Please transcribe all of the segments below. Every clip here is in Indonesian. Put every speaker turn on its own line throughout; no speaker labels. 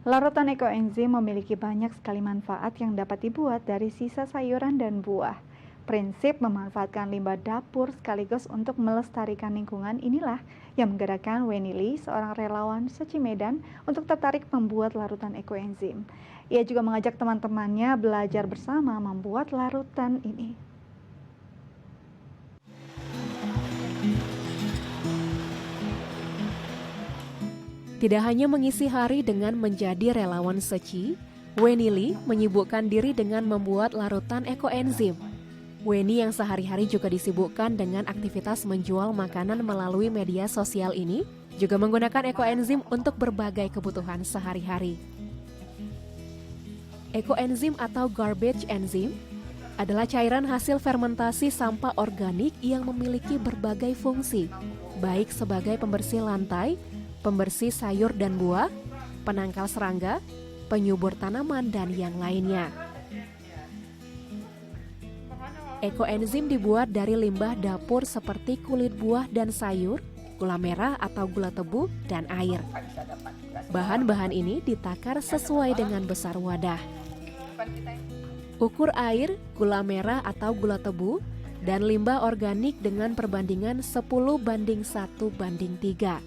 Larutan ekoenzim memiliki banyak sekali manfaat yang dapat dibuat dari sisa sayuran dan buah. Prinsip memanfaatkan limbah dapur sekaligus untuk melestarikan lingkungan inilah yang menggerakkan Weni Lee, seorang relawan Seci Medan, untuk tertarik membuat larutan ekoenzim. Ia juga mengajak teman-temannya belajar bersama membuat larutan ini.
Tidak hanya mengisi hari dengan menjadi relawan Seci, Weni Lee menyibukkan diri dengan membuat larutan ekoenzim. Weni yang sehari-hari juga disibukkan dengan aktivitas menjual makanan melalui media sosial ini, juga menggunakan ekoenzim untuk berbagai kebutuhan sehari-hari. Ekoenzim atau garbage enzyme adalah cairan hasil fermentasi sampah organik yang memiliki berbagai fungsi, baik sebagai pembersih lantai, pembersih sayur dan buah, penangkal serangga, penyubur tanaman, dan yang lainnya. Ekoenzim dibuat dari limbah dapur seperti kulit buah dan sayur, gula merah atau gula tebu, dan air. Bahan-bahan ini ditakar sesuai dengan besar wadah. Ukur air, gula merah atau gula tebu, dan limbah organik dengan perbandingan 10:1:3.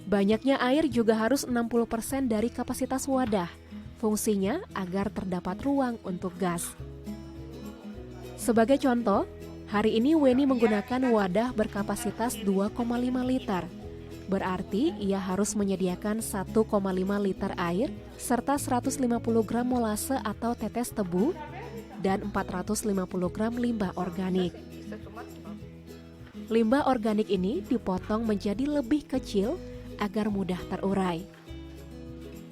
Banyaknya air juga harus 60% dari kapasitas wadah. Fungsinya agar terdapat ruang untuk gas. Sebagai contoh, hari ini Weni menggunakan wadah berkapasitas 2,5 liter. Berarti ia harus menyediakan 1,5 liter air serta 150 gram molase atau tetes tebu dan 450 gram limbah organik. Limbah organik ini dipotong menjadi lebih kecil agar mudah terurai.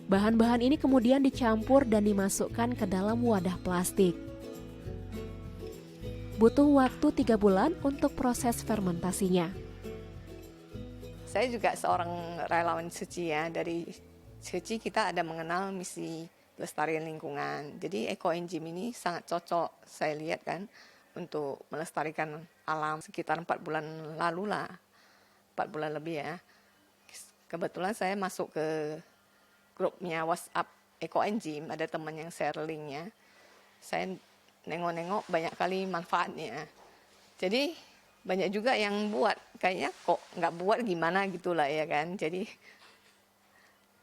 Bahan-bahan ini kemudian dicampur dan dimasukkan ke dalam wadah plastik. Butuh waktu 3 bulan untuk proses fermentasinya.
Saya juga seorang relawan Seci ya. Dari Seci kita ada mengenal misi pelestarian lingkungan. Jadi ekoenzim ini sangat cocok saya lihat kan untuk melestarikan alam. Sekitar 4 bulan lalu lah, 4 bulan lebih ya. Kebetulan saya masuk ke grupnya WhatsApp ekoenzim, ada teman yang share linknya. Saya nengok-nengok banyak kali manfaatnya. Jadi banyak juga yang buat, kayaknya kok nggak buat gimana gitulah ya kan. Jadi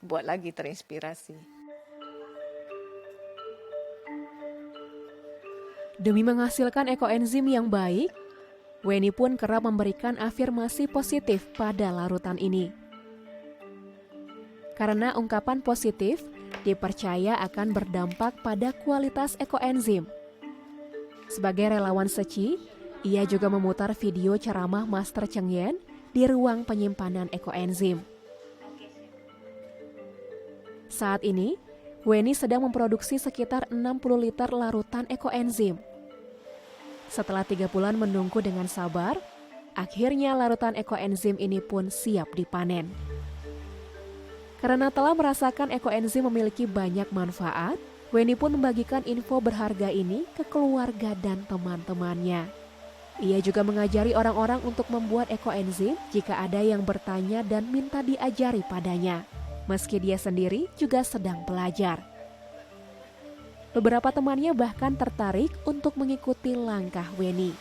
buat lagi, terinspirasi.
Demi menghasilkan ekoenzim yang baik, Weni pun kerap memberikan afirmasi positif pada larutan ini. Karena ungkapan positif dipercaya akan berdampak pada kualitas ekoenzim. Sebagai relawan Seci, ia juga memutar video ceramah Master Cheng Yen di ruang penyimpanan ekoenzim. Saat ini, Weni sedang memproduksi sekitar 60 liter larutan ekoenzim. Setelah 3 bulan menunggu dengan sabar, akhirnya larutan ekoenzim ini pun siap dipanen. Karena telah merasakan ekoenzim memiliki banyak manfaat, Weni pun membagikan info berharga ini ke keluarga dan teman-temannya. Ia juga mengajari orang-orang untuk membuat ekoenzim jika ada yang bertanya dan minta diajari padanya. Meski dia sendiri juga sedang belajar. Beberapa temannya bahkan tertarik untuk mengikuti langkah Weni.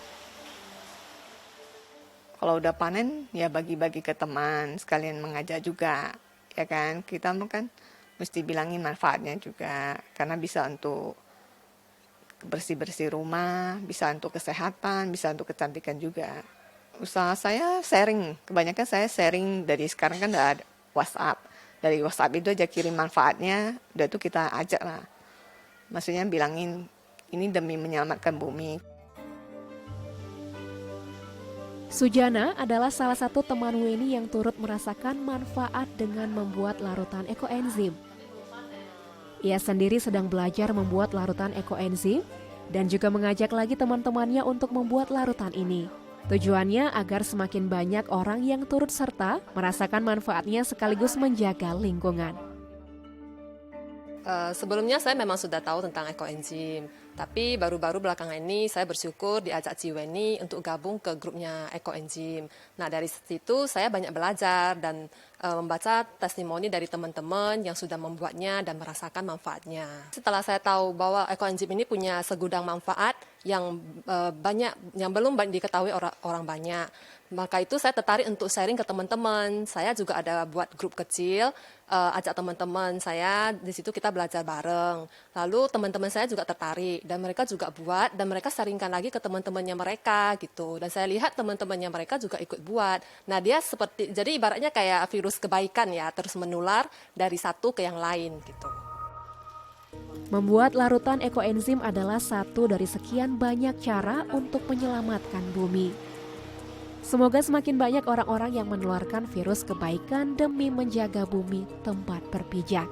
Kalau udah panen ya bagi-bagi ke teman, sekalian mengajak juga. Ya kan, kita kan mesti bilangin manfaatnya juga, karena bisa untuk bersih-bersih rumah, bisa untuk kesehatan, bisa untuk kecantikan juga. Usaha saya sharing, kebanyakan saya sharing dari sekarang kan udah ada WhatsApp. Dari WhatsApp itu aja kirim manfaatnya, udah itu kita ajak lah. Maksudnya bilangin ini demi menyelamatkan bumi.
Sujana adalah salah satu teman Weni yang turut merasakan manfaat dengan membuat larutan ekoenzim. Ia sendiri sedang belajar membuat larutan ekoenzim dan juga mengajak lagi teman-temannya untuk membuat larutan ini. Tujuannya agar semakin banyak orang yang turut serta merasakan manfaatnya sekaligus menjaga lingkungan.
Sebelumnya saya memang sudah tahu tentang ekoenzim. Tapi baru-baru belakangan ini saya bersyukur diajak Ciweni untuk gabung ke grupnya Ekoenzim. Nah, dari situ saya banyak belajar dan membaca testimoni dari teman-teman yang sudah membuatnya dan merasakan manfaatnya. Setelah saya tahu bahwa Ekoenzim ini punya segudang manfaat yang yang belum diketahui orang banyak, maka itu saya tertarik untuk sharing ke teman-teman. Saya juga ada buat grup kecil, ajak teman-teman saya, di situ kita belajar bareng. Lalu teman-teman saya juga tertarik dan mereka juga buat dan mereka sharingkan lagi ke teman-temannya mereka gitu. Dan saya lihat teman-temannya mereka juga ikut buat. Nah, dia seperti, jadi ibaratnya kayak virus kebaikan ya, terus menular dari satu ke yang lain gitu.
Membuat larutan ekoenzim adalah satu dari sekian banyak cara untuk menyelamatkan bumi. Semoga semakin banyak orang-orang yang menularkan virus kebaikan demi menjaga bumi tempat berpijak.